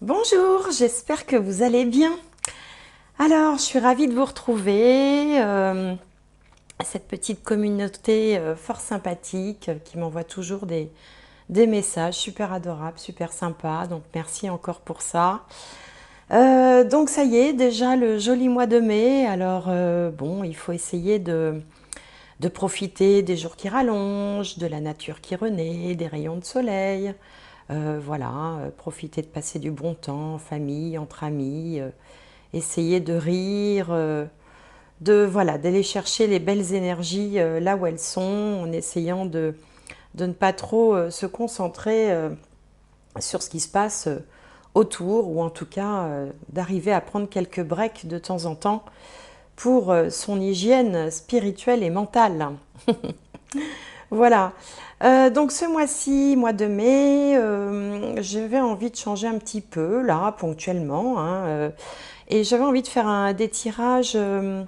Bonjour, j'espère que vous allez bien. Alors, je suis ravie de vous retrouver. Cette petite communauté fort sympathique qui m'envoie toujours des messages super adorables, super sympas. Donc, merci encore pour ça. Donc, ça y est, déjà le joli mois de mai. Alors, bon, il faut essayer de profiter des jours qui rallongent, de la nature qui renaît, des rayons de soleil. Voilà, profiter de passer du bon temps en famille, entre amis, essayer de rire, voilà, d'aller chercher les belles énergies là où elles sont, en essayant de ne pas trop se concentrer sur ce qui se passe autour, ou en tout cas d'arriver à prendre quelques breaks de temps en temps pour son hygiène spirituelle et mentale. Voilà. Donc ce mois-ci, mois de mai, j'avais envie de changer un petit peu, là, ponctuellement, hein, et j'avais envie de faire des tirages, de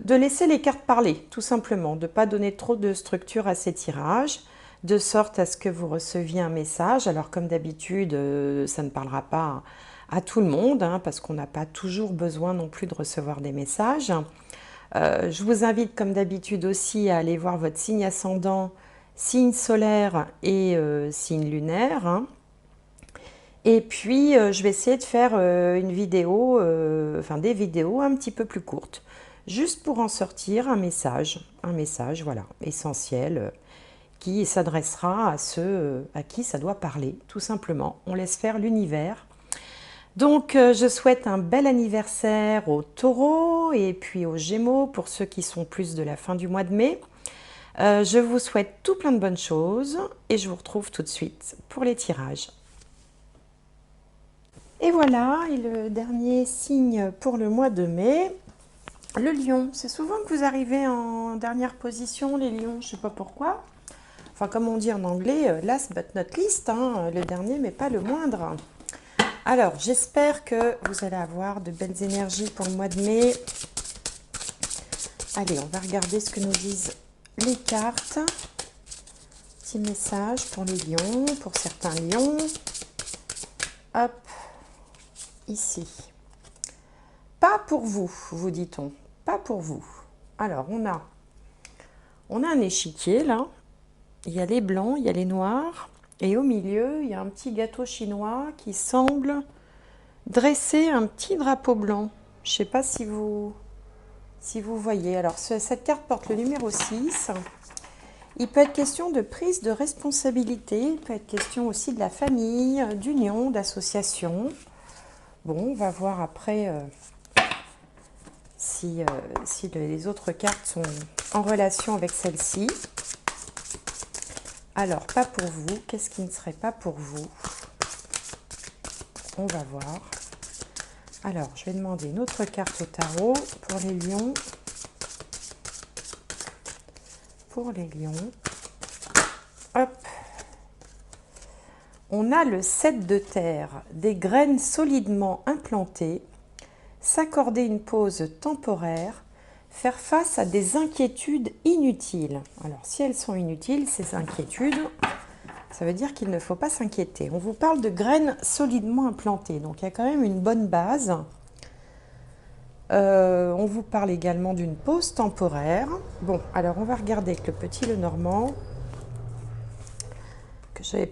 laisser les cartes parler, tout simplement, de ne pas donner trop de structure à ces tirages, de sorte à ce que vous receviez un message. Alors comme d'habitude, ça ne parlera pas à tout le monde, hein, parce qu'on n'a pas toujours besoin non plus de recevoir des messages. Je vous invite comme d'habitude aussi à aller voir votre signe ascendant, signe solaire et signe lunaire, hein. Et puis je vais essayer de faire une vidéo, enfin des vidéos un petit peu plus courtes, juste pour en sortir un message voilà, essentiel, qui s'adressera à ceux à qui ça doit parler, tout simplement. On laisse faire l'univers. Donc, je souhaite un bel anniversaire aux taureaux et puis aux gémeaux pour ceux qui sont plus de la fin du mois de mai. Je vous souhaite tout plein de bonnes choses et je vous retrouve tout de suite pour les tirages. Et voilà, et le dernier signe pour le mois de mai, le lion. C'est souvent que vous arrivez en dernière position, les lions, je ne sais pas pourquoi. Enfin, comme on dit en anglais, last but not least, hein, le dernier mais pas le moindre. Alors, j'espère que vous allez avoir de belles énergies pour le mois de mai. Allez, on va regarder ce que nous disent les cartes. Petit message pour les lions, pour certains lions. Hop, ici. Pas pour vous, vous dit-on. Pas pour vous. Alors, on a un échiquier, là. Il y a les blancs, il y a les noirs. Et au milieu, il y a un petit gâteau chinois qui semble dresser un petit drapeau blanc. Je ne sais pas si vous voyez. Alors, cette carte porte le numéro 6. Il peut être question de prise de responsabilité. Il peut être question aussi de la famille, d'union, d'association. Bon, on va voir après si les autres cartes sont en relation avec celle-ci. Alors, pas pour vous. Qu'est-ce qui ne serait pas pour vous? On va voir. Alors, je vais demander une autre carte au tarot pour les lions. Pour les lions. Hop. On a le 7 de terre, des graines solidement implantées, s'accorder une pause temporaire, faire face à des inquiétudes inutiles. Alors, si elles sont inutiles, ces inquiétudes, ça veut dire qu'il ne faut pas s'inquiéter. On vous parle de graines solidement implantées, donc il y a quand même une bonne base. On vous parle également d'une pause temporaire. Bon, alors on va regarder avec le petit Lenormand, que j'avais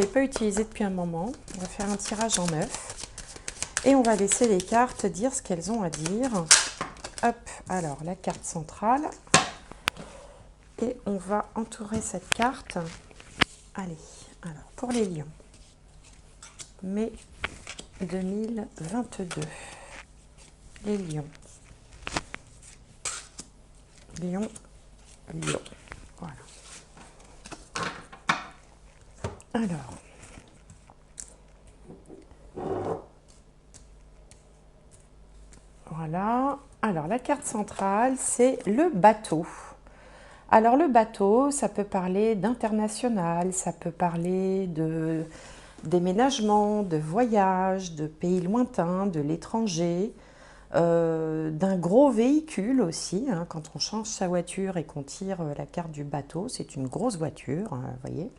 pas utilisé depuis un moment. On va faire un tirage en 9. Et on va laisser les cartes dire ce qu'elles ont à dire. Hop, alors la carte centrale. Et on va entourer cette carte. Allez, alors pour les lions. Mai 2022. Les lions. Lion, lion. Voilà. Alors. Voilà. Alors, la carte centrale, c'est le bateau. Alors, le bateau, ça peut parler d'international, ça peut parler de déménagement, de voyage, de pays lointains, de l'étranger, d'un gros véhicule aussi, hein, quand on change sa voiture et qu'on tire la carte du bateau, c'est une grosse voiture, hein, vous voyez.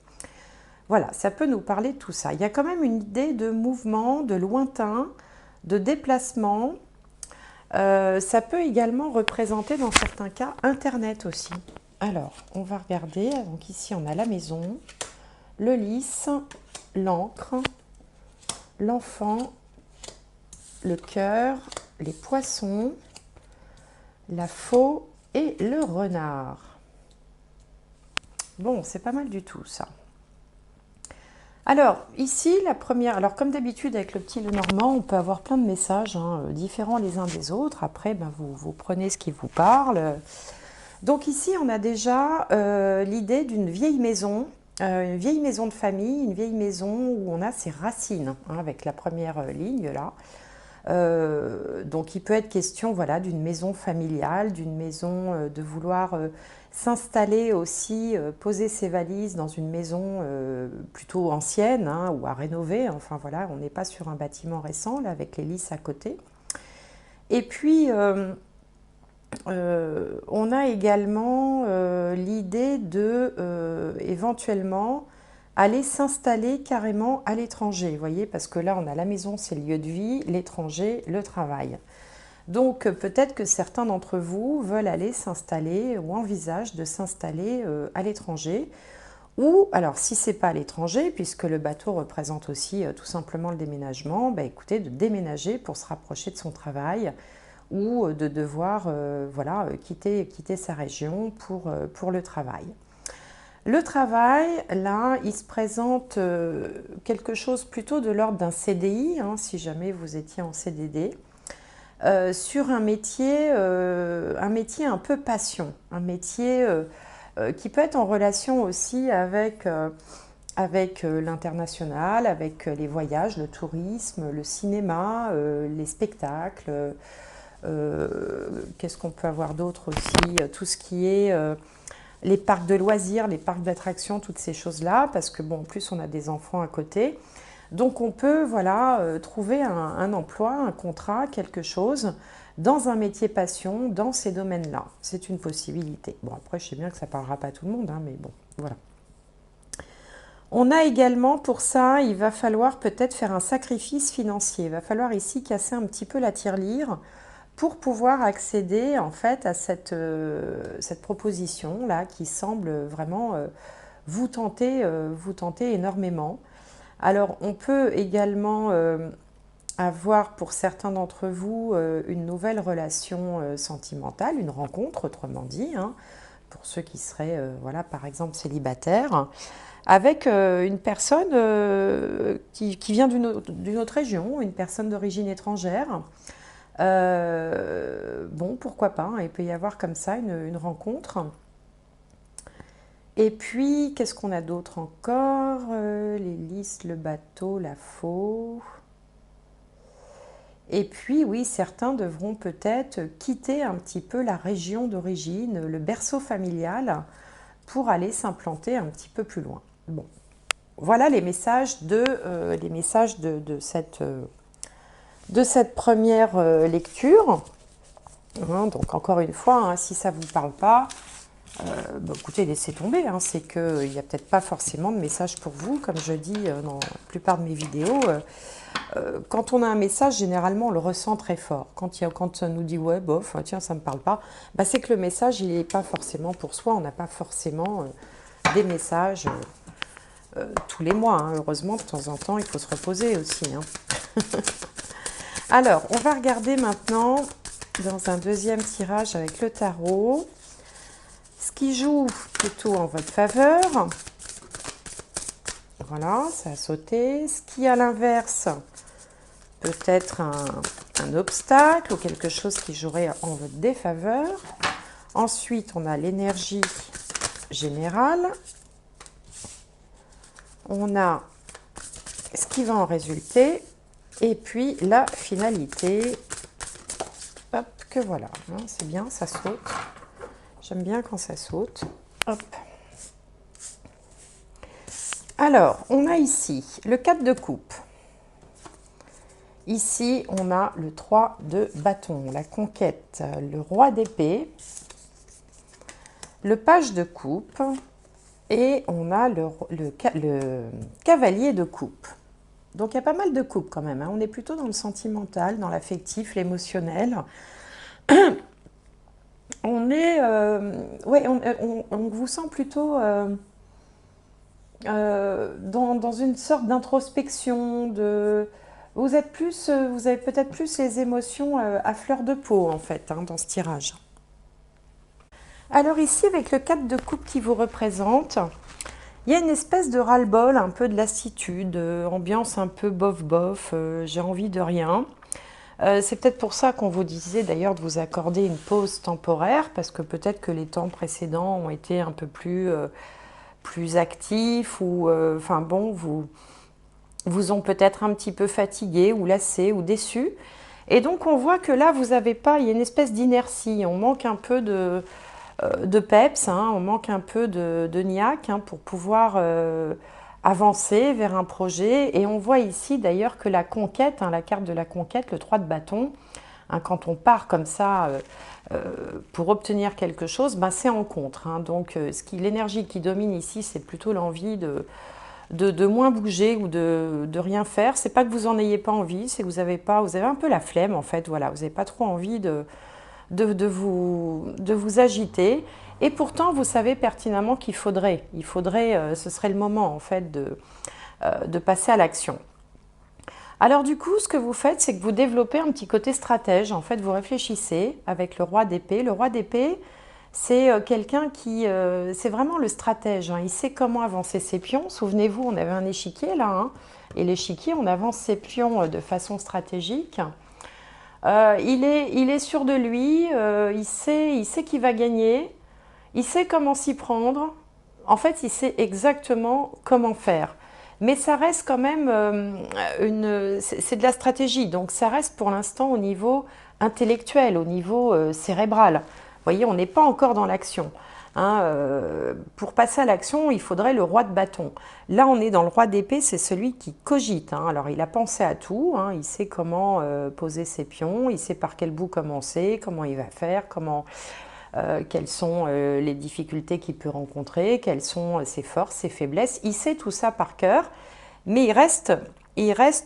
Voilà, ça peut nous parler de tout ça. Il y a quand même une idée de mouvement, de lointain, de déplacement. Ça peut également représenter dans certains cas Internet aussi. Alors, on va regarder. Donc ici, on a la maison, le lys, l'encre, l'enfant, le cœur, les poissons, la faux et le renard. Bon, c'est pas mal du tout ça. Alors, ici, la première... Alors, comme d'habitude, avec le petit Lenormand, on peut avoir plein de messages différents les uns des autres. Après, ben, vous prenez ce qui vous parle. Donc ici, on a déjà l'idée d'une vieille maison, une vieille maison de famille, une vieille maison où on a ses racines, hein, avec la première ligne là. Donc il peut être question voilà, d'une maison familiale, d'une maison de vouloir s'installer aussi, poser ses valises dans une maison plutôt ancienne hein, ou à rénover. Enfin voilà, on n'est pas sur un bâtiment récent là, avec les lys à côté. Et puis on a également l'idée de éventuellement aller s'installer carrément à l'étranger, vous voyez, parce que là on a la maison, c'est le lieu de vie, l'étranger, le travail. Donc peut-être que certains d'entre vous veulent aller s'installer ou envisagent de s'installer à l'étranger. Ou, alors si c'est pas à l'étranger, puisque le bateau représente aussi tout simplement le déménagement, bah, écoutez, de déménager pour se rapprocher de son travail ou de devoir voilà, quitter sa région pour le travail. Le travail, là, il se présente quelque chose plutôt de l'ordre d'un CDI, hein, si jamais vous étiez en CDD, sur un métier un peu passion, un métier qui peut être en relation aussi avec l'international, avec les voyages, le tourisme, le cinéma, les spectacles. Qu'est-ce qu'on peut avoir d'autre aussi? Tout ce qui est les parcs de loisirs, les parcs d'attractions, toutes ces choses-là, parce que bon, en plus on a des enfants à côté. Donc on peut voilà, trouver un emploi, un contrat, quelque chose dans un métier passion, dans ces domaines-là. C'est une possibilité. Bon, après, je sais bien que ça ne parlera pas à tout le monde, hein, mais bon, voilà. On a également, pour ça, il va falloir peut-être faire un sacrifice financier. Il va falloir ici casser un petit peu la tirelire pour pouvoir accéder en fait à cette proposition-là qui semble vraiment vous tenter énormément. Alors, on peut également avoir pour certains d'entre vous une nouvelle relation sentimentale, une rencontre, autrement dit, hein, pour ceux qui seraient, voilà, par exemple, célibataires, avec une personne qui vient d'une autre région, une personne d'origine étrangère. Bon, pourquoi pas, hein, il peut y avoir comme ça une rencontre. Et puis, qu'est-ce qu'on a d'autre encore? Les lys, le bateau, la faux. Et puis, oui, certains devront peut-être quitter un petit peu la région d'origine, le berceau familial, pour aller s'implanter un petit peu plus loin. Bon, voilà les messages de cette première lecture. Hein, donc, encore une fois, hein, si ça ne vous parle pas, bah, écoutez, laissez tomber, hein, c'est qu'il n'y a peut-être pas forcément de message pour vous, comme je dis dans la plupart de mes vidéos. Quand on a un message, généralement, on le ressent très fort. Quand ça nous dit « ouais, bof, tiens, ça ne me parle pas bah, », c'est que le message, il n'est pas forcément pour soi. On n'a pas forcément des messages tous les mois. Hein. Heureusement, de temps en temps, il faut se reposer aussi. Hein. Alors, on va regarder maintenant, dans un deuxième tirage avec le tarot, ce qui joue plutôt en votre faveur. Voilà, ça a sauté. Ce qui, à l'inverse, peut être un obstacle ou quelque chose qui jouerait en votre défaveur. Ensuite, on a l'énergie générale. On a ce qui va en résulter. Et puis, la finalité. Hop, que voilà. Hein, c'est bien, ça saute. J'aime bien quand ça saute. Hop. Alors, on a ici le 4 de coupe. Ici, on a le 3 de bâton, la conquête, le roi d'épée, le page de coupe Et on a le cavalier de coupe. Donc il y a pas mal de coupes quand même, hein. On est plutôt dans le sentimental, dans l'affectif, l'émotionnel. Ouais, on vous sent plutôt dans une sorte d'introspection, vous avez peut-être plus les émotions à fleur de peau en fait, hein, dans ce tirage. Alors ici, avec le 4 de coupe qui vous représente, il y a une espèce de ras-le-bol, un peu de lassitude, ambiance un peu bof-bof, j'ai envie de rien. C'est peut-être pour ça qu'on vous disait d'ailleurs de vous accorder une pause temporaire, parce que peut-être que les temps précédents ont été un peu plus actifs, ou enfin bon, vous ont peut-être un petit peu fatigué, ou lassé, ou déçu. Et donc on voit que là, vous n'avez pas, il y a une espèce d'inertie, on manque un peu de peps, hein, on manque un peu de niaque, hein, pour pouvoir avancer vers un projet. Et on voit ici d'ailleurs que la conquête, hein, la carte de la conquête, le 3 de bâton, hein, quand on part comme ça pour obtenir quelque chose, ben, c'est en contre, hein. Donc l'énergie qui domine ici, c'est plutôt l'envie de moins bouger ou de rien faire. C'est pas que vous en ayez pas envie, c'est que vous avez un peu la flemme en fait, voilà, vous n'avez pas trop envie de vous agiter. Et pourtant, vous savez pertinemment ce serait le moment en fait de passer à l'action. Alors du coup, ce que vous faites, c'est que vous développez un petit côté stratège. En fait, vous réfléchissez avec le roi d'épée. Le roi d'épée, c'est quelqu'un c'est vraiment le stratège, hein. Il sait comment avancer ses pions. Souvenez-vous, on avait un échiquier là, hein, et l'échiquier, on avance ses pions de façon stratégique. Il est sûr de lui, il sait qu'il va gagner, il sait comment s'y prendre. En fait, il sait exactement comment faire. Mais ça reste quand même c'est de la stratégie, donc ça reste pour l'instant au niveau intellectuel, au niveau cérébral. Vous voyez, on n'est pas encore dans l'action, hein. Pour passer à l'action, il faudrait le roi de bâton. Là, on est dans le roi d'épée, c'est celui qui cogite, hein. Alors, il a pensé à tout, hein. Il sait comment poser ses pions, il sait par quel bout commencer, comment il va faire, quelles sont les difficultés qu'il peut rencontrer, quelles sont ses forces, ses faiblesses. Il sait tout ça par cœur, mais il reste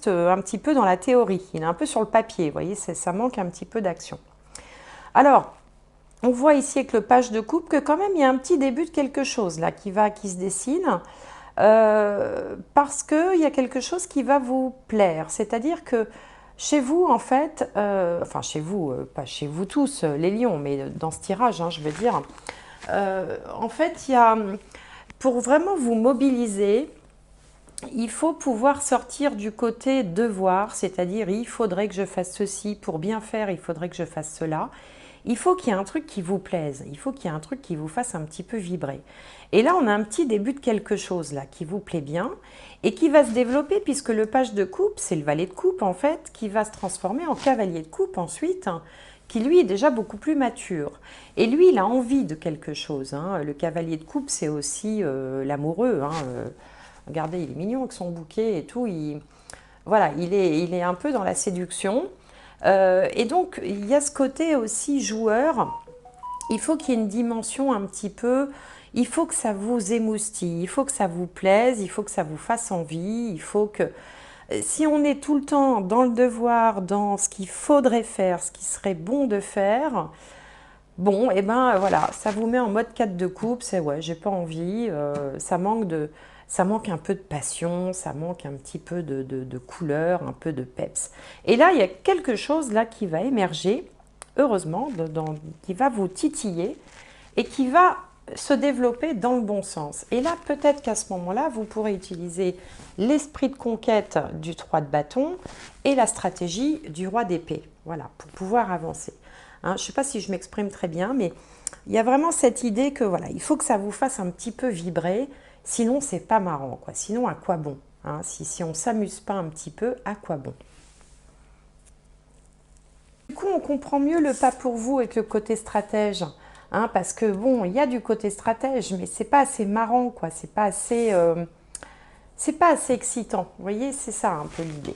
un petit peu dans la théorie. Il est un peu sur le papier, vous voyez, ça manque un petit peu d'action. Alors, on voit ici avec le page de coupe que quand même il y a un petit début de quelque chose là qui se dessine, parce qu'il y a quelque chose qui va vous plaire. C'est-à-dire que chez vous, en fait, enfin chez vous, pas chez vous tous, les lions, mais dans ce tirage, hein, je veux dire, en fait, pour vraiment vous mobiliser, il faut pouvoir sortir du côté devoir, c'est-à-dire il faudrait que je fasse ceci, pour bien faire, il faudrait que je fasse cela. Il faut qu'il y ait un truc qui vous plaise, il faut qu'il y ait un truc qui vous fasse un petit peu vibrer. Et là, on a un petit début de quelque chose là qui vous plaît bien et qui va se développer puisque le page de coupe, c'est le valet de coupe en fait, qui va se transformer en cavalier de coupe ensuite, hein, qui lui est déjà beaucoup plus mature. Et lui, il a envie de quelque chose, hein. Le cavalier de coupe, c'est aussi l'amoureux, hein. Regardez, il est mignon avec son bouquet et tout. Voilà, il est un peu dans la séduction. Et donc, il y a ce côté aussi joueur. Il faut qu'il y ait une dimension un petit peu... Il faut que ça vous émoustille, il faut que ça vous plaise, il faut que ça vous fasse envie, il faut que... Si on est tout le temps dans le devoir, dans ce qu'il faudrait faire, ce qui serait bon de faire, bon, et ben voilà, ça vous met en mode 4 de coupe, c'est ouais, j'ai pas envie, ça manque un peu de passion, ça manque un petit peu de couleur, un peu de peps. Et là, il y a quelque chose là qui va émerger, heureusement, qui va vous titiller et qui va se développer dans le bon sens. Et là, peut-être qu'à ce moment-là, vous pourrez utiliser l'esprit de conquête du 3 de bâton et la stratégie du roi d'épée, voilà, pour pouvoir avancer. Hein, je ne sais pas si je m'exprime très bien, mais il y a vraiment cette idée que voilà, il faut que ça vous fasse un petit peu vibrer, sinon c'est pas marrant, quoi. Sinon, à quoi bon, hein, si on ne s'amuse pas un petit peu, à quoi bon? Du coup, on comprend mieux le pas pour vous avec le côté stratège, hein, parce que bon, il y a du côté stratège, mais c'est pas assez marrant, quoi. C'est pas assez excitant. Vous voyez, c'est ça un peu l'idée.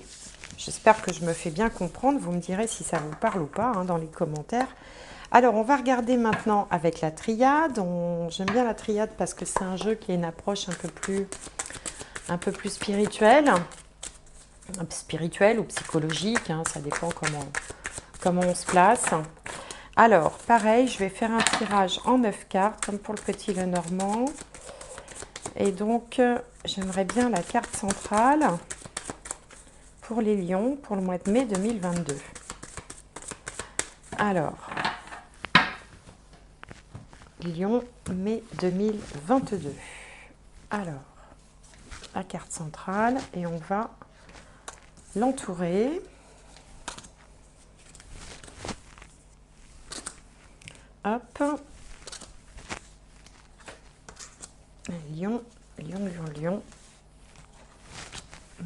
J'espère que je me fais bien comprendre. Vous me direz si ça vous parle ou pas, hein, dans les commentaires. Alors, on va regarder maintenant avec la triade. J'aime bien la triade parce que c'est un jeu qui a une approche un peu plus spirituelle ou psychologique, hein, ça dépend comment on se place. Alors, pareil, je vais faire un tirage en 9 cartes, comme pour le petit Lenormand. Et donc, j'aimerais bien la carte centrale pour les lions pour le mois de mai 2022. Alors, Lion, mai 2022. Alors, la carte centrale et on va l'entourer. Hop. Lion, Lion, Lion, Lion.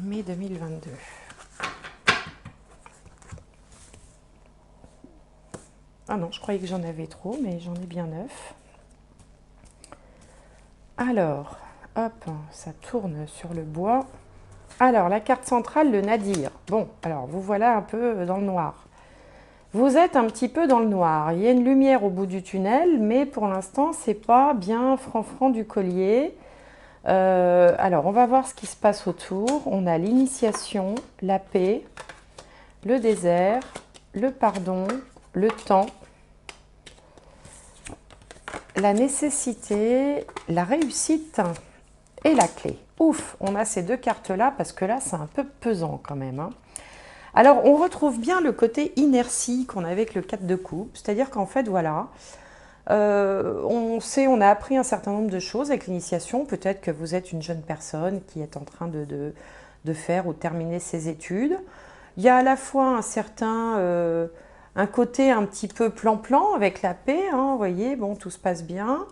Mai 2022. Ah non, je croyais que j'en avais trop, mais j'en ai bien 9. Alors, hop, ça tourne sur le bois. Alors, la carte centrale, le nadir. Bon, alors, vous voilà un peu dans le noir. Vous êtes un petit peu dans le noir. Il y a une lumière au bout du tunnel, mais pour l'instant, c'est pas bien franc du collier. Alors, on va voir ce qui se passe autour. On a l'initiation, la paix, le désert, le pardon, le temps, la nécessité, la réussite et la clé. Ouf, on a ces deux cartes-là parce que là, c'est un peu pesant quand même, hein. Alors, on retrouve bien le côté inertie qu'on avait avec le 4 de coupe, c'est-à-dire qu'en fait, voilà, on a appris un certain nombre de choses avec l'initiation. Peut-être que vous êtes une jeune personne qui est en train de faire ou terminer ses études. Il y a à la fois un côté un petit peu plan-plan avec la paix, hein, vous voyez, bon, tout se passe bien.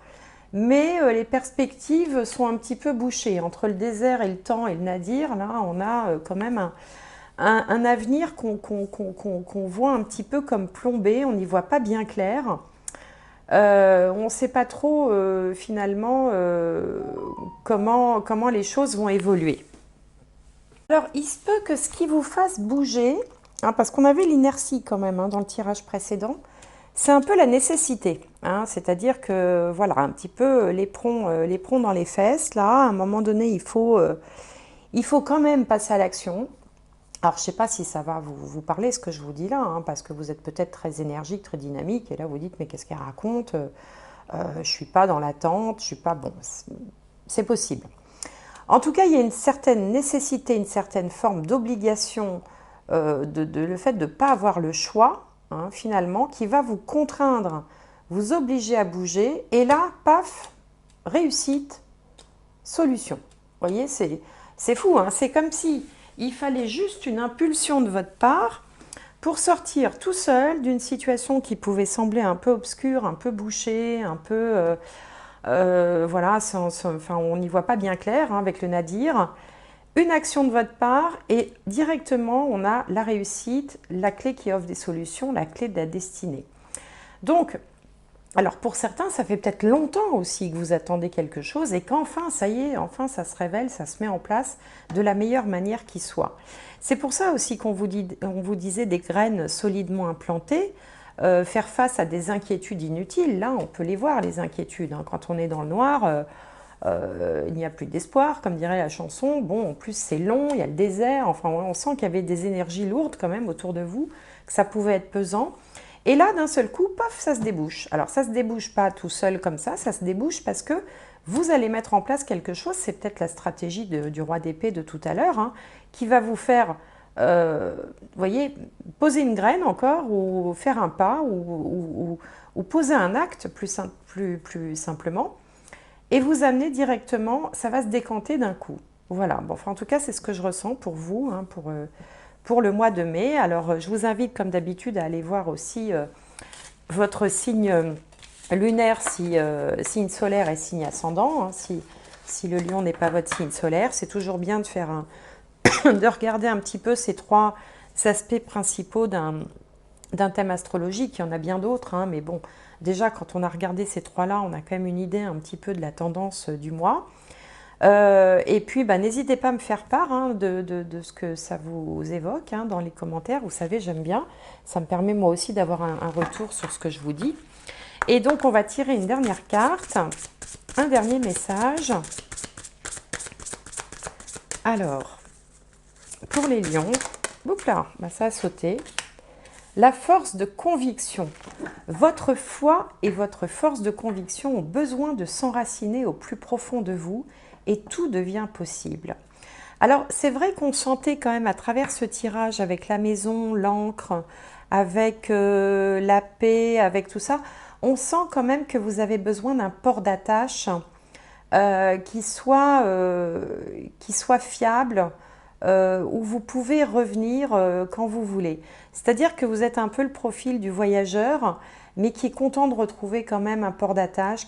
Mais les perspectives sont un petit peu bouchées. Entre le désert et le temps et le nadir, là, on a quand même un avenir qu'on voit un petit peu comme plombé, on n'y voit pas bien clair. On ne sait pas trop finalement comment les choses vont évoluer. Alors, il se peut que ce qui vous fasse bouger, hein, parce qu'on avait l'inertie quand même hein, dans le tirage précédent, c'est un peu la nécessité. Hein, c'est-à-dire que, voilà, un petit peu l'éperon dans les fesses. Là, à un moment donné, il faut quand même passer à l'action. Alors, je ne sais pas si ça va vous parler, ce que je vous dis là, hein, parce que vous êtes peut-être très énergique, très dynamique, et là, vous dites, mais qu'est-ce qu'elle raconte? Je ne suis pas dans l'attente, je ne suis pas... Bon, c'est possible. En tout cas, il y a une certaine nécessité, une certaine forme d'obligation, le fait de ne pas avoir le choix, hein, finalement, qui va vous contraindre, vous obliger à bouger, et là, paf, réussite, solution. Vous voyez, c'est fou, hein, c'est comme si il fallait juste une impulsion de votre part pour sortir tout seul d'une situation qui pouvait sembler un peu obscure, un peu bouchée, un peu... voilà, enfin, on n'y voit pas bien clair hein, avec le nadir. Une action de votre part et directement, on a la réussite, la clé qui offre des solutions, la clé de la destinée. Donc, alors pour certains, ça fait peut-être longtemps aussi que vous attendez quelque chose et qu'enfin, ça y est, enfin ça se révèle, ça se met en place de la meilleure manière qui soit. C'est pour ça aussi qu'on vous disait des graines solidement implantées, faire face à des inquiétudes inutiles. Là, on peut les voir, les inquiétudes. Hein. Quand on est dans le noir, il n'y a plus d'espoir, comme dirait la chanson. Bon, en plus, c'est long, il y a le désert. Enfin, on sent qu'il y avait des énergies lourdes quand même autour de vous, que ça pouvait être pesant. Et là, d'un seul coup, paf, ça se débouche. Alors, ça ne se débouche pas tout seul comme ça se débouche parce que vous allez mettre en place quelque chose, c'est peut-être la stratégie du roi d'épée de tout à l'heure, hein, qui va vous faire, vous voyez, poser une graine encore, ou faire un pas, ou poser un acte plus simplement, et vous amener directement, ça va se décanter d'un coup. Voilà, bon, enfin, en tout cas, c'est ce que je ressens pour vous, hein, pour le mois de mai. Alors, je vous invite, comme d'habitude, à aller voir aussi votre signe lunaire, signe solaire et signe ascendant. Hein, si le lion n'est pas votre signe solaire, c'est toujours bien de faire de regarder un petit peu ces trois aspects principaux d'un thème astrologique. Il y en a bien d'autres, hein, mais bon, déjà, quand on a regardé ces trois-là, on a quand même une idée un petit peu de la tendance du mois. Et puis, bah, n'hésitez pas à me faire part hein, de ce que ça vous évoque hein, dans les commentaires. Vous savez, j'aime bien. Ça me permet moi aussi d'avoir un retour sur ce que je vous dis. Et donc, on va tirer une dernière carte, un dernier message. Alors, pour les lions, oups là, bah, ça a sauté. La force de conviction. Votre foi et votre force de conviction ont besoin de s'enraciner au plus profond de vous et tout devient possible. Alors, c'est vrai qu'on sentait quand même à travers ce tirage avec la maison, l'encre, avec la paix, avec tout ça, on sent quand même que vous avez besoin d'un port d'attache qui soit fiable, où vous pouvez revenir quand vous voulez. C'est-à-dire que vous êtes un peu le profil du voyageur, mais qui est content de retrouver quand même un port d'attache,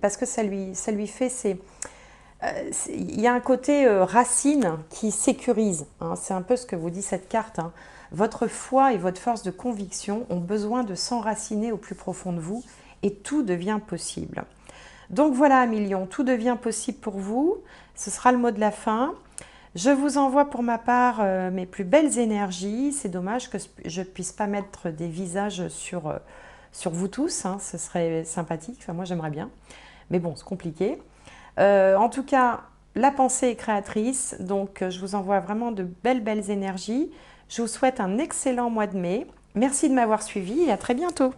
parce que ça lui fait... il y a un côté racine qui sécurise, hein. C'est un peu ce que vous dit cette carte, hein. Votre foi et votre force de conviction ont besoin de s'enraciner au plus profond de vous et tout devient possible. Donc voilà, Lions, tout devient possible pour vous. Ce sera le mot de la fin. Je vous envoie pour ma part mes plus belles énergies. C'est dommage que je ne puisse pas mettre des visages sur vous tous, hein. Ce serait sympathique. Enfin, moi, j'aimerais bien. Mais bon, c'est compliqué. En tout cas, la pensée est créatrice. Donc, je vous envoie vraiment de belles énergies. Je vous souhaite un excellent mois de mai. Merci de m'avoir suivi et à très bientôt.